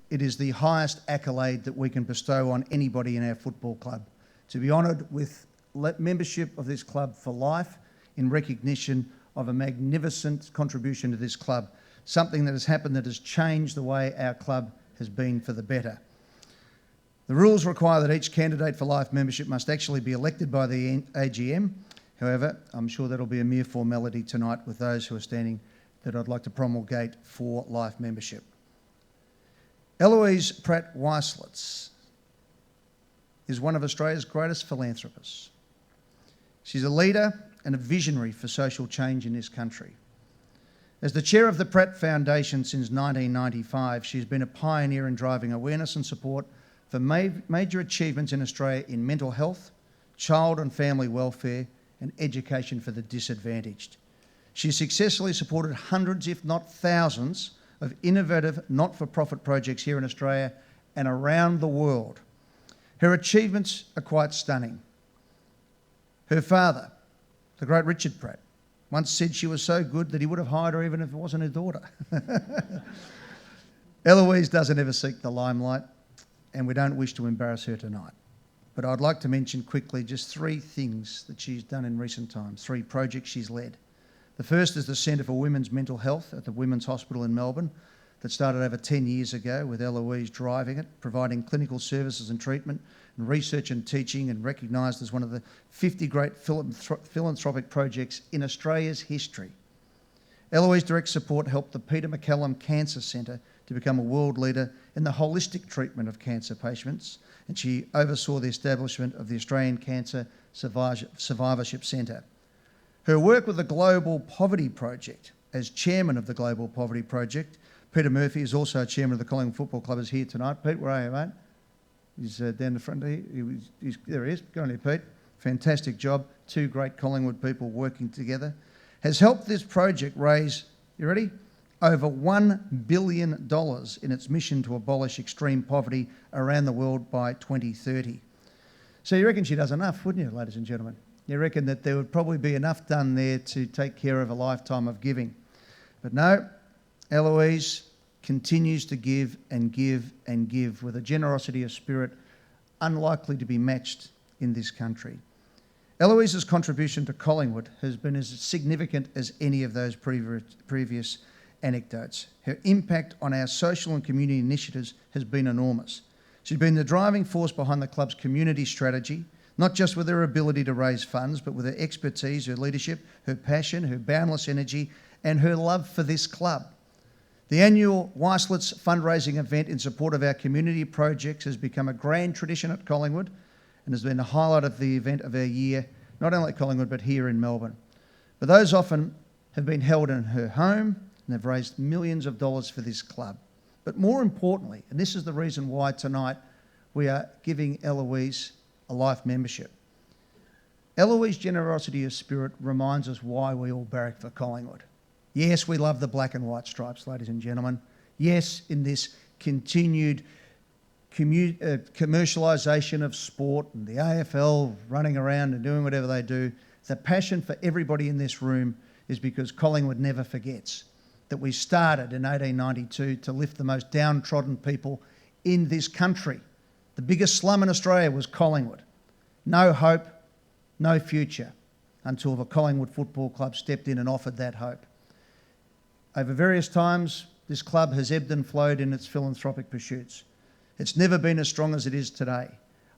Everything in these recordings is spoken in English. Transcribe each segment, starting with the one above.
it is the highest accolade that we can bestow on anybody in our football club, to be honoured with membership of this club for life in recognition of a magnificent contribution to this club, something that has happened that has changed the way our club has been for the better. The rules require that each candidate for life membership must actually be elected by the AGM. However, I'm sure that'll be a mere formality tonight with those who are standing that I'd like to promulgate for life membership. Heloise Pratt is one of Australia's greatest philanthropists. She's a leader and a visionary for social change in this country. As the chair of the Pratt Foundation since 1995, she's been a pioneer in driving awareness and support for major achievements in Australia in mental health, child and family welfare, and education for the disadvantaged. She successfully supported hundreds, if not thousands, of innovative not-for-profit projects here in Australia and around the world. Her achievements are quite stunning. Her father, the great Richard Pratt, once said she was so good that he would have hired her even if it wasn't her daughter. Heloise doesn't ever seek the limelight, and we don't wish to embarrass her tonight. But I'd like to mention quickly just three things that she's done in recent times, three projects she's led. The first is the Centre for Women's Mental Health at the Women's Hospital in Melbourne that started over 10 years ago with Heloise driving it, providing clinical services and treatment and research and teaching, and recognised as one of the 50 great philanthropic projects in Australia's history. Heloise's direct support helped the Peter MacCallum Cancer Centre to become a world leader in the holistic treatment of cancer patients, and she oversaw the establishment of the Australian Cancer Survivorship Centre. Her work with the Global Poverty Project, as chairman of the Global Poverty Project, Peter Murphy is also chairman of the Collingwood Football Club, is here tonight. Pete, where are you, mate? He's down the front here. There he is. Go on here, Pete. Fantastic job. Two great Collingwood people working together. Has helped this project raise, you ready? Over $1 billion in its mission to abolish extreme poverty around the world by 2030. So you reckon she does enough, wouldn't you, ladies and gentlemen? You reckon that there would probably be enough done there to take care of a lifetime of giving. But no, Heloise continues to give and give and give with a generosity of spirit unlikely to be matched in this country. Heloise's contribution to Collingwood has been as significant as any of those previous anecdotes. Her impact on our social and community initiatives has been enormous. She's been the driving force behind the club's community strategy, not just with her ability to raise funds, but with her expertise, her leadership, her passion, her boundless energy, and her love for this club. The annual Weislets fundraising event in support of our community projects has become a grand tradition at Collingwood and has been the highlight of the event of our year, not only at Collingwood, but here in Melbourne. But those often have been held in her home, and they've raised millions of dollars for this club. But more importantly, and this is the reason why tonight we are giving Heloise a life membership. Heloise's generosity of spirit reminds us why we all barrack for Collingwood. Yes, we love the black and white stripes, ladies and gentlemen. Yes, in this continued commercialisation of sport and the AFL running around and doing whatever they do, the passion for everybody in this room is because Collingwood never forgets that we started in 1892 to lift the most downtrodden people in this country. The biggest slum in Australia was Collingwood. No hope, no future, until the Collingwood Football Club stepped in and offered that hope. Over various times, this club has ebbed and flowed in its philanthropic pursuits. It's never been as strong as it is today.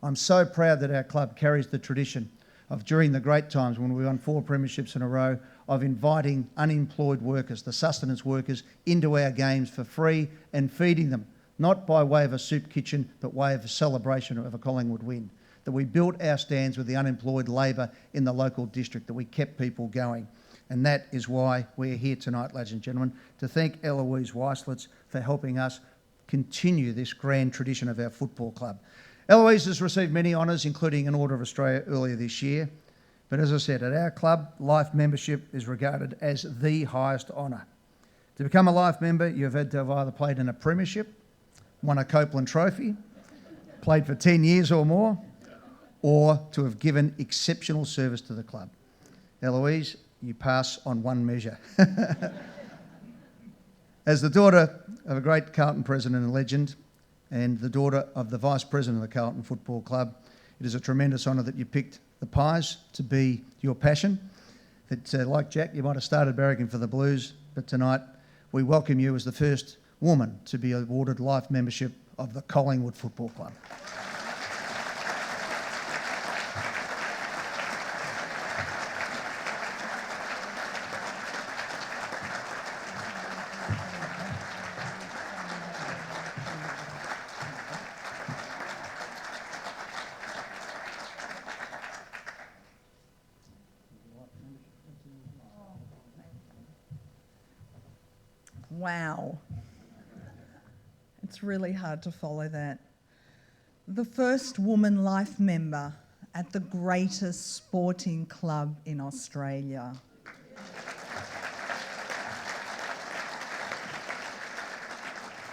I'm so proud that our club carries the tradition of, during the great times when we won 4 premierships in a row, of inviting unemployed workers, the sustenance workers, into our games for free and feeding them, not by way of a soup kitchen, but way of a celebration of a Collingwood win. That we built our stands with the unemployed labour in the local district, that we kept people going. And that is why we're here tonight, ladies and gentlemen, to thank Heloise Weislets for helping us continue this grand tradition of our football club. Heloise has received many honours, including an Order of Australia earlier this year. But as I said, at our club, life membership is regarded as the highest honour. To become a life member, you've had to have either played in a premiership, won a Copeland Trophy, played for 10 years or more, or to have given exceptional service to the club. Heloise, you pass on one measure. As the daughter of a great Carlton president and legend, and the daughter of the Vice President of the Carlton Football Club. It is a tremendous honour that you picked the Pies to be your passion. That, like Jack, you might have started barracking for the Blues, but tonight we welcome you as the first woman to be awarded life membership of the Collingwood Football Club. Wow. It's really hard to follow that. The first woman life member at the greatest sporting club in Australia.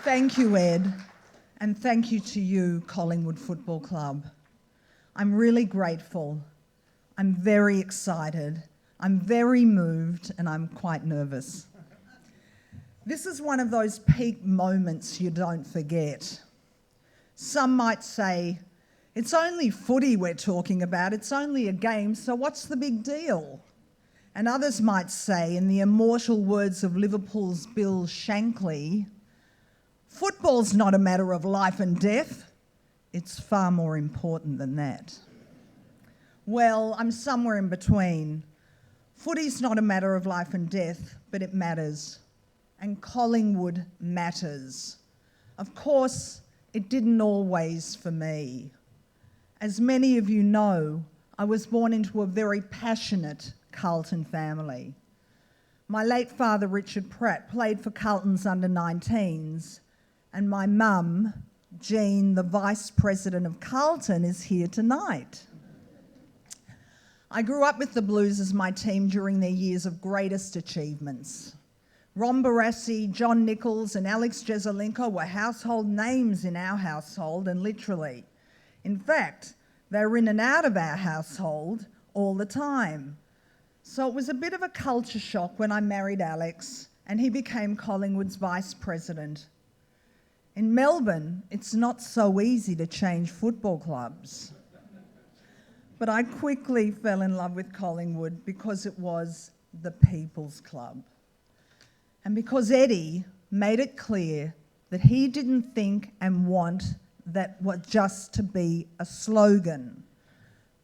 Thank you, Ed, and thank you to you, Collingwood Football Club. I'm really grateful. I'm very excited. I'm very moved, and I'm quite nervous. This is one of those peak moments you don't forget. Some might say, it's only footy we're talking about, it's only a game, so what's the big deal? And others might say, in the immortal words of Liverpool's Bill Shankly, football's not a matter of life and death, it's far more important than that. Well, I'm somewhere in between. Footy's not a matter of life and death, but it matters. And Collingwood matters. Of course, it didn't always for me. As many of you know, I was born into a very passionate Carlton family. My late father, Richard Pratt, played for Carlton's under-19s, and my mum, Jean, the Vice President of Carlton, is here tonight. I grew up with the Blues as my team during their years of greatest achievements. Ron Barassi, John Nichols and Alex Jesaulenko were household names in our household, and literally. In fact, they were in and out of our household all the time. So it was a bit of a culture shock when I married Alex and he became Collingwood's vice president. In Melbourne, it's not so easy to change football clubs. But I quickly fell in love with Collingwood because it was the people's club. And because Eddie made it clear that he didn't think and want that was just to be a slogan.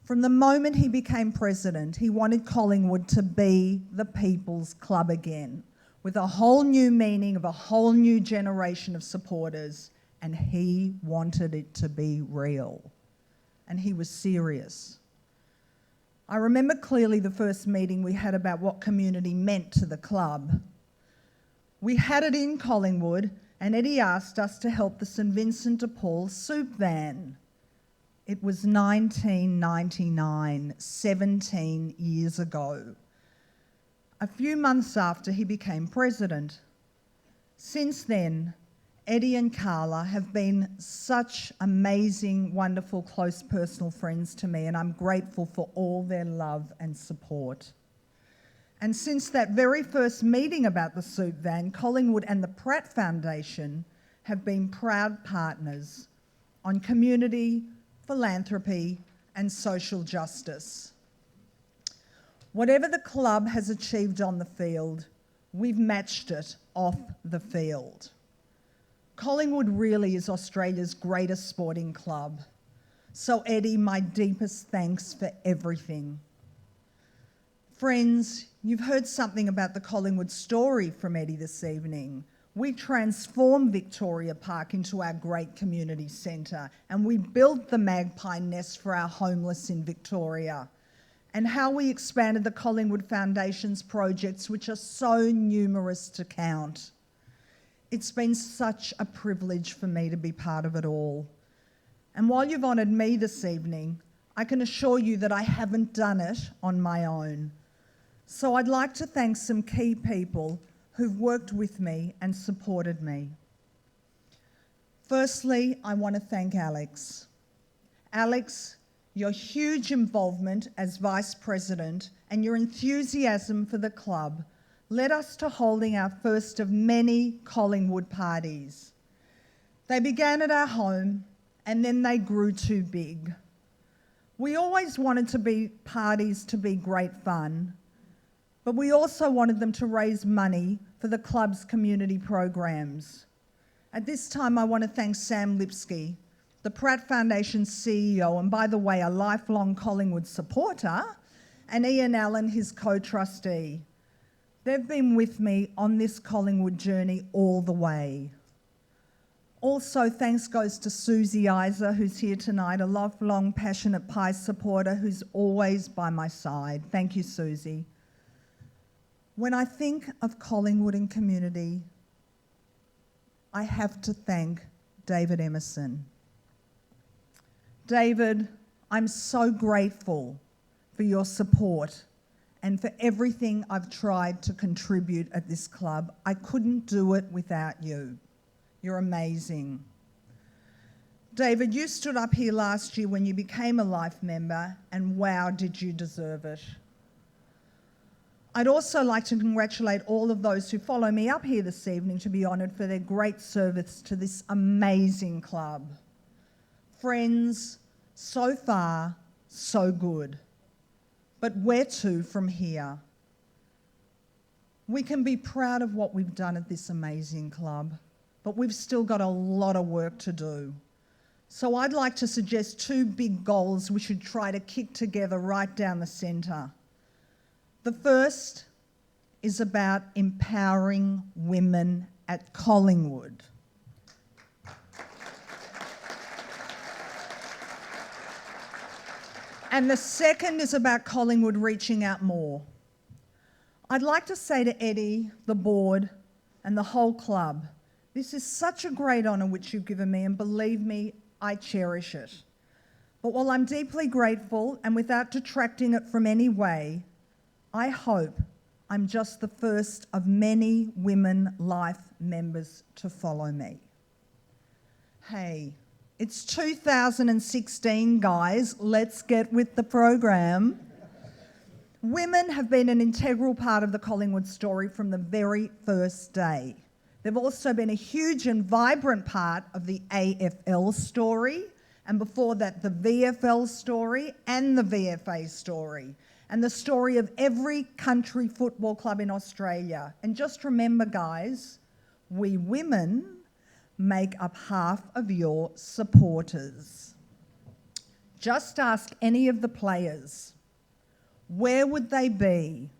From the moment he became president, he wanted Collingwood to be the people's club again, with a whole new meaning of a whole new generation of supporters, and he wanted it to be real. And he was serious. I remember clearly the first meeting we had about what community meant to the club. We had it in Collingwood, and Eddie asked us to help the St Vincent de Paul soup van. It was 1999, 17 years ago. A few months after he became president. Since then, Eddie and Carla have been such amazing, wonderful, close personal friends to me, and I'm grateful for all their love and support. And since that very first meeting about the soup van, Collingwood and the Pratt Foundation have been proud partners on community, philanthropy, and social justice. Whatever the club has achieved on the field, we've matched it off the field. Collingwood really is Australia's greatest sporting club. So Eddie, my deepest thanks for everything. Friends, you've heard something about the Collingwood story from Eddie this evening. We transformed Victoria Park into our great community centre, and we built the Magpie Nest for our homeless in Victoria, and how we expanded the Collingwood Foundation's projects, which are so numerous to count. It's been such a privilege for me to be part of it all. And while you've honoured me this evening, I can assure you that I haven't done it on my own. So I'd like to thank some key people who've worked with me and supported me. Firstly, I want to thank Alex. Alex, your huge involvement as Vice President and your enthusiasm for the club led us to holding our first of many Collingwood parties. They began at our home and then they grew too big. We always wanted parties to be great fun, but we also wanted them to raise money for the club's community programs. At this time, I want to thank Sam Lipsky, the Pratt Foundation's CEO, and by the way, a lifelong Collingwood supporter, and Ian Allen, his co-trustee. They've been with me on this Collingwood journey all the way. Also, thanks goes to Susie Iser, who's here tonight, a lifelong passionate Pies supporter who's always by my side. Thank you, Susie. When I think of Collingwood and community, I have to thank David Emerson. David, I'm so grateful for your support and for everything I've tried to contribute at this club. I couldn't do it without you. You're amazing. David, you stood up here last year when you became a Life member, and wow, did you deserve it. I'd also like to congratulate all of those who follow me up here this evening to be honoured for their great service to this amazing club. Friends, so far, so good. But where to from here? We can be proud of what we've done at this amazing club, but we've still got a lot of work to do. So I'd like to suggest 2 big goals we should try to kick together right down the centre. The first is about empowering women at Collingwood. And the second is about Collingwood reaching out more. I'd like to say to Eddie, the board, and the whole club, this is such a great honour which you've given me, and believe me, I cherish it. But while I'm deeply grateful, and without detracting it from any way, I hope I'm just the first of many women Life members to follow me. Hey, it's 2016, guys. Let's get with the program. Women have been an integral part of the Collingwood story from the very first day. They've also been a huge and vibrant part of the AFL story, and before that, the VFL story and the VFA story, and the story of every country football club in Australia. And just remember, guys, we women make up half of your supporters. Just ask any of the players, where would they be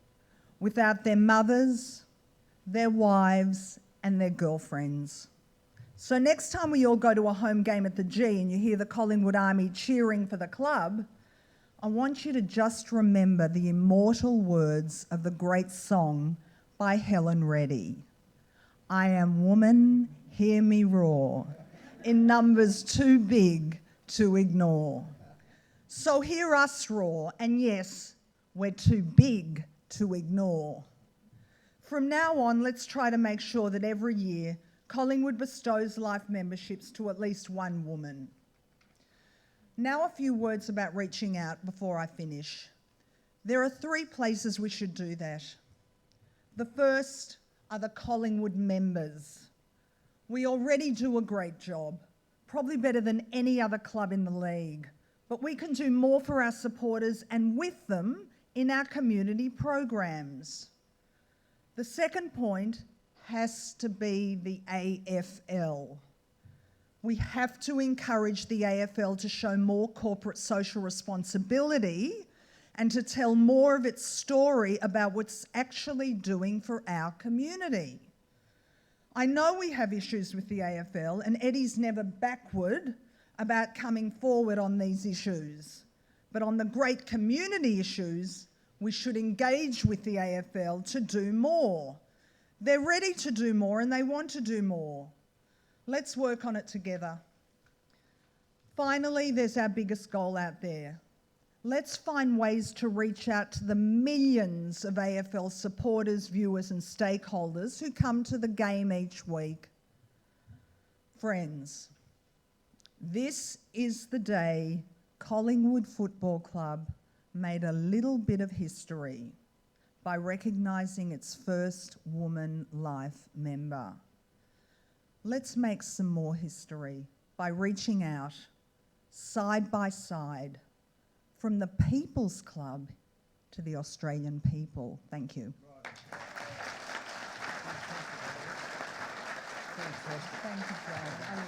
without their mothers, their wives, and their girlfriends? So next time we all go to a home game at the G and you hear the Collingwood Army cheering for the club, I want you to just remember the immortal words of the great song by Helen Reddy. I am woman, hear me roar, in numbers too big to ignore. So hear us roar, and yes, we're too big to ignore. From now on, let's try to make sure that every year Collingwood bestows Life memberships to at least one woman. Now a few words about reaching out before I finish. There are 3 places we should do that. The first are the Collingwood members. We already do a great job, probably better than any other club in the league, but we can do more for our supporters and with them in our community programs. The second point has to be the AFL. We have to encourage the AFL to show more corporate social responsibility and to tell more of its story about what's actually doing for our community. I know we have issues with the AFL, and Eddie's never backward about coming forward on these issues. But on the great community issues, we should engage with the AFL to do more. They're ready to do more and they want to do more. Let's work on it together. Finally, there's our biggest goal out there. Let's find ways to reach out to the millions of AFL supporters, viewers and stakeholders who come to the game each week. Friends, this is the day Collingwood Football Club made a little bit of history by recognising its first woman Life member. let's make some more history by reaching out, side by side, from the People's Club to the Australian people. Thank you. Thank you, Joe.